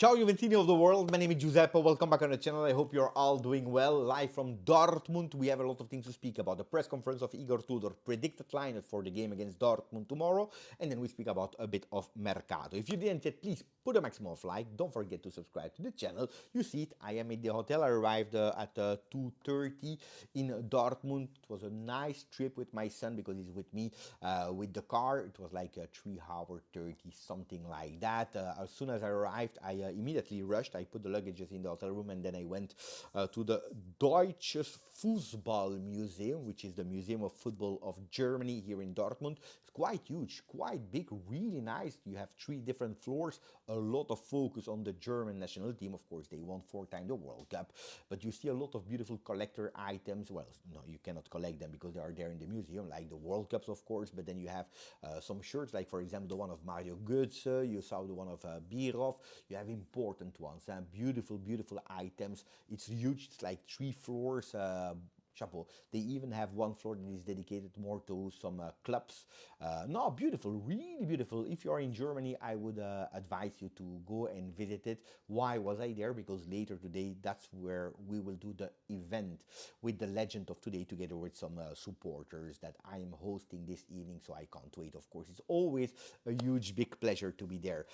Ciao Juventini of the world, my name is Giuseppe, welcome back on the channel, I hope you're all doing well. Live from Dortmund, we have a lot of things to speak about. The press conference of Igor Tudor, predicted lineup for the game against Dortmund tomorrow, and then we speak about a bit of Mercato. If you didn't yet, please put a maximum of like, don't forget to subscribe to the channel. You see it, I am at the hotel, I arrived at 2:30 in Dortmund. It was a nice trip with my son because he's with me with the car. It was like a 3 hour 30, something like that. As soon as I arrived, I immediately rushed. I put the luggages in the hotel room and then I went to the Deutsches Fußball Museum, which is the Museum of Football of Germany here in Dortmund. It's quite huge, quite big, really nice. You have 3 different floors, a lot of focus on the German national team. Of course, they won 4 times the World Cup, but you see a lot of beautiful collector items. Well, no, you cannot collect them because they are there in the museum, like the World Cups, of course, but then you have some shirts, like for example, the one of Mario Götze, you saw the one of Birov, you have important ones, beautiful, beautiful items. It's huge, it's like 3 floors. Chapeau. They even have one floor that is dedicated more to some clubs. No, beautiful, really beautiful. If you are in Germany, I would advise you to go and visit it. Why was I there? Because later today, that's where we will do the event with the legend of today together with some supporters that I am hosting this evening. So I can't wait. Of course, it's always a huge, big pleasure to be there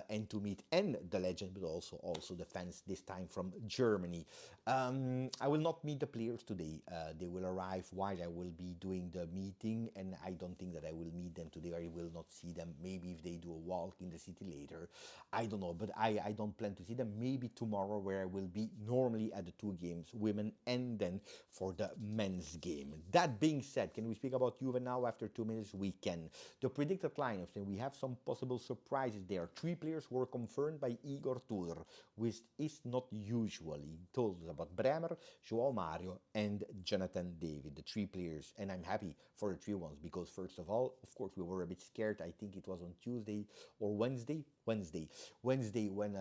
and to meet and the legend, but also the fans this time from Germany. I will not meet the players today. They will arrive while I will be doing the meeting, and I don't think that I will meet them today. I will not see them. Maybe if they do a walk in the city later, I don't know. But I don't plan to see them. Maybe tomorrow, where I will be normally at the 2 games, women, and then for the men's game. That being said, can we speak about Juve now? After 2 minutes, we can. The predicted lineups, and we have some possible surprises there. 3 players were confirmed by Igor Tudor, which is not usual. He told us about Bremer, Joao Mario, and Jonathan David, the 3 players. And I'm happy for the 3 ones because, first of all, of course, we were a bit scared. I think it was on Tuesday or Wednesday. Wednesday when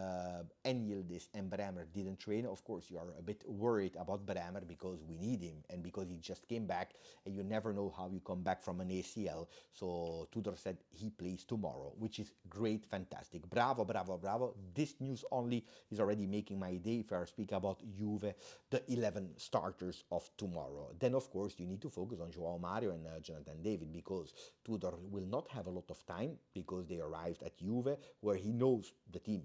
Enyildis and Bremer didn't train. Of course, you are a bit worried about Bremer because we need him and because he just came back and you never know how you come back from an ACL. So Tudor said he plays tomorrow, which is great, fantastic. Bravo, bravo, bravo. This news only is already making my day if I speak about Juve, the 11 starters of tomorrow. Then, of course, you need to focus on Joao Mario and Jonathan David because Tudor will not have a lot of time because they arrived at Juve where he knows the team.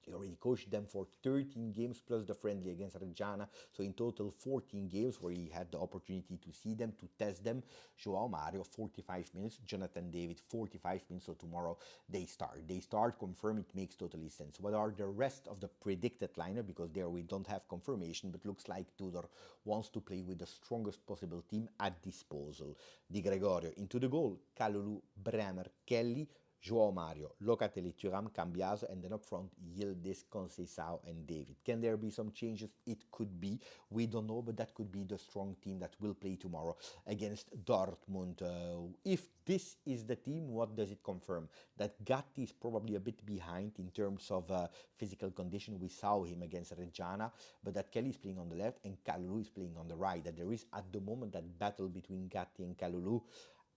He already coached them for 13 games plus the friendly against Reggiana. So in total, 14 games where he had the opportunity to see them, to test them. Joao Mario, 45 minutes. Jonathan David, 45 minutes. So tomorrow they start. They start, confirm, it makes totally sense. What are the rest of the predicted lineup? Because there we don't have confirmation, but looks like Tudor wants to play with the strongest possible team at disposal. Di Gregorio into the goal. Kalulu, Bremer, Kelly, Joao Mario, Locatelli, Thuram, Cambiaso, and then up front, Yildiz, Conceição, and David. Can there be some changes? It could be. We don't know, but that could be the strong team that will play tomorrow against Dortmund. If this is the team, what does it confirm? That Gatti is probably a bit behind in terms of physical condition. We saw him against Reggiana, but that Kelly is playing on the left and Kalulu is playing on the right. That there is at the moment that battle between Gatti and Kalulu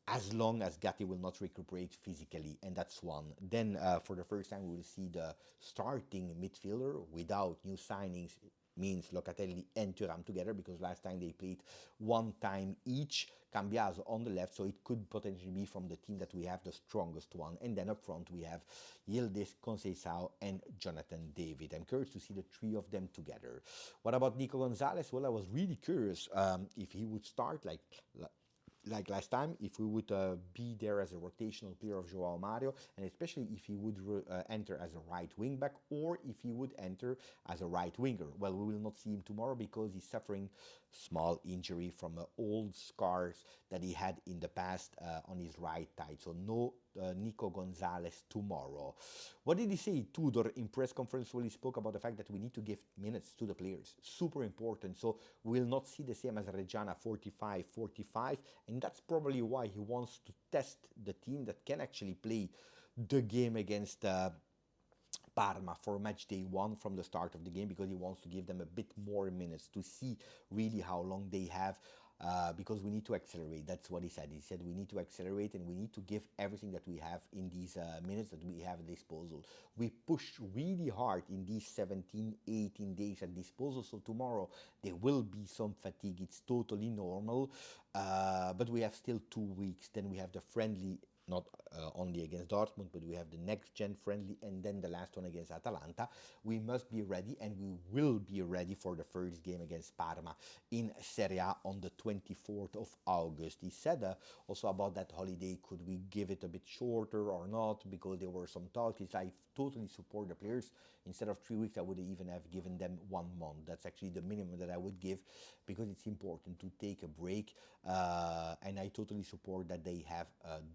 as long as Gatti will not recuperate physically, and that's one. Then, for the first time, we will see the starting midfielder without new signings. Means Locatelli and Thuram together because last time they played 1 time each. Cambiaso on the left, so it could potentially be from the team that we have the strongest one. And then up front we have Yildiz, Conceição, and Jonathan David. I'm curious to see the 3 of them together. What about Nico Gonzalez? Well, I was really curious if he would start like last time, if we would be there as a rotational player of Joao Mario, and especially if he would enter as a right wing back or if he would enter as a right winger. Well, we will not see him tomorrow because he's suffering small injury from old scars that he had in the past on his right thigh. So no Nico Gonzalez tomorrow. What did he say, Tudor, in press conference when he spoke about the fact that we need to give minutes to the players? Super important. So we'll not see the same as Reggiana 45, and that's probably why he wants to test the team that can actually play the game against Parma for match day 1 from the start of the game because he wants to give them a bit more minutes to see really how long they have because we need to accelerate. That's what he said. He said we need to accelerate and we need to give everything that we have in these minutes that we have at disposal. We pushed really hard in these 17, 18 days at disposal. So tomorrow there will be some fatigue. It's totally normal. But we have still 2 weeks. Then we have the friendly, not only against Dortmund, but we have the next gen friendly and then the last one against Atalanta. We must be ready and we will be ready for the first game against Parma in Serie A on the 24th of August. He said also about that holiday, could we give it a bit shorter or not, because there were some talks. I totally support the players. Instead of 3 weeks, I would even have given them 1 month. That's actually the minimum that I would give, because it's important to take a break. And I totally support that they have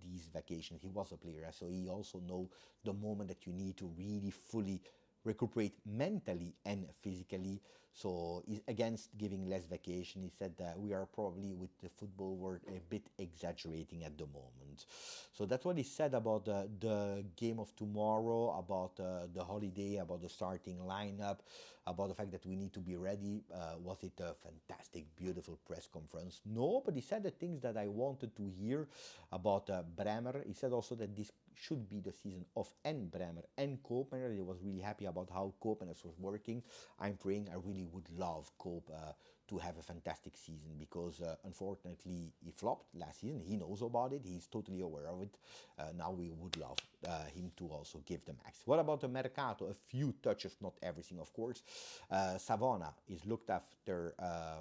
these vacations. He was a player, so he also know the moment that you need to really fully recuperate mentally and physically. So he's against giving less vacation. He said that we are probably, with the football word, a bit exaggerating at the moment. So that's what he said about the game of tomorrow, about the holiday, about the starting lineup, about the fact that we need to be ready. Was it a fantastic, beautiful press conference? No, but he said the things that I wanted to hear about Bremer. He said also that this should be the season of and Bremer and Koopmeiners. He was really happy about how Koopmeiners was working. I'm praying, I really would love Koop to have a fantastic season, because unfortunately he flopped last season. He knows about it. He's totally aware of it. Now we would love him to also give the max. What about the Mercato? A few touches, not everything, of course. Savona is looked after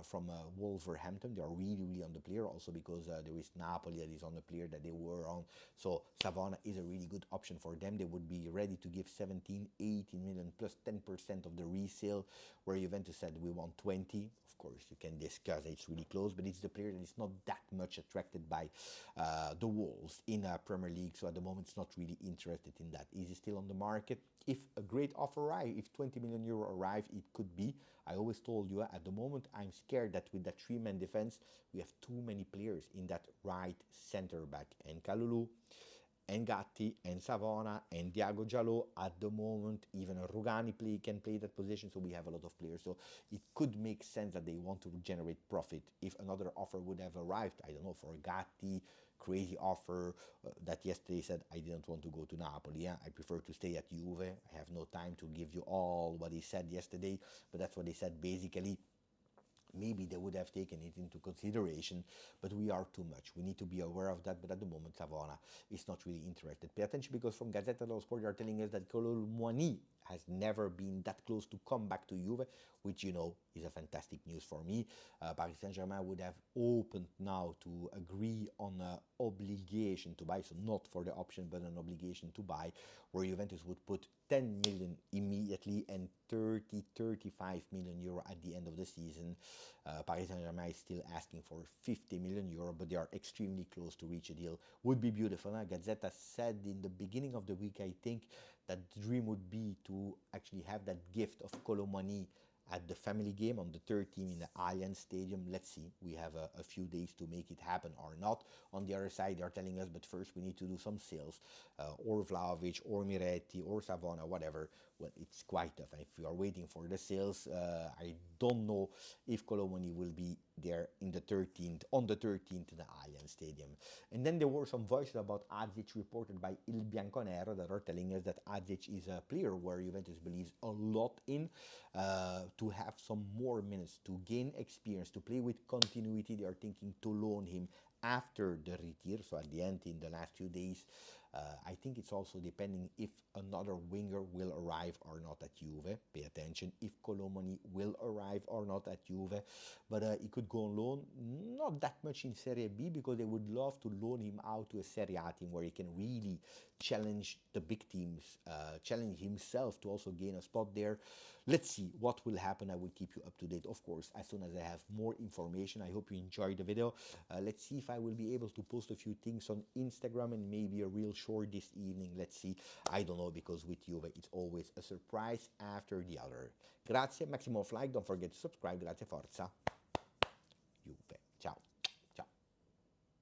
from Wolverhampton. They are really, really on the player, also because there is Napoli that is on the player that they were on. So Savona is a really good option for them. They would be ready to give 17, 18 million plus 10% of the resale, where Juventus said we want 20. Of course, you can discuss, it's really close, but it's the player that is not that much attracted by the Wolves in Premier League. So at the moment, it's not really interested in that. Is he still on the market? If a great offer arrives, if 20 million euro arrive, it could be. I always told you, at the moment, I'm scared that with that three-man defense, we have too many players in that right center back. And Kalulu, and Gatti, and Savona, and Diago Jallo at the moment. Even Rugani can play that position, so we have a lot of players. So it could make sense that they want to generate profit. If another offer would have arrived, I don't know, for Gatti, crazy offer that yesterday said, I didn't want to go to Napoli. Yeah? I prefer to stay at Juve. I have no time to give you all what he said yesterday, but that's what he said basically. Maybe they would have taken it into consideration, but we are too much. We need to be aware of that, but at the moment, Savona is not really interested. Pay attention, because from Gazzetta dello Sport, they are telling us that Kolo Muani has never been that close to come back to Juve, which, you know, is a fantastic news for me. Paris Saint-Germain would have opened now to agree on an obligation to buy, so not for the option, but an obligation to buy, where Juventus would put 10 million immediately and 30, 35 million euro at the end of the season. Paris Saint-Germain is still asking for 50 million euro, but they are extremely close to reach a deal. Would be beautiful. Huh? Gazzetta said in the beginning of the week, I think, that the dream would be to actually have that gift of Kolo Muani at the family game on the third team in the Allianz Stadium. Let's see. We have a few days to make it happen or not. On the other side, they're telling us, but first we need to do some sales, or Vlahovic, or Miretti, or Savona, whatever. Well, it's quite tough. If you are waiting for the sales, I don't know if Kolo Muani will be there in the 13th, on the 13th in the Allianz Stadium. And then there were some voices about Adzic reported by Il Bianconero that are telling us that Adzic is a player where Juventus believes a lot in, to have some more minutes, to gain experience, to play with continuity. They are thinking to loan him after the retire, so at the end, in the last few days. I think it's also depending if another winger will arrive or not at Juve. Pay attention if Kolo Muani will arrive or not at Juve. But he could go on loan, not that much in Serie B, because they would love to loan him out to a Serie A team where he can really challenge the big teams, challenge himself to also gain a spot there. Let's see what will happen. I will keep you up to date, of course, as soon as I have more information. I hope you enjoyed the video. Let's see if I will be able to post a few things on Instagram and maybe a real short this evening. Let's see. I don't know, because with Juve, it's always a surprise after the other. Grazie, maximum of like. Don't forget to subscribe. Grazie, forza. Juve. Ciao.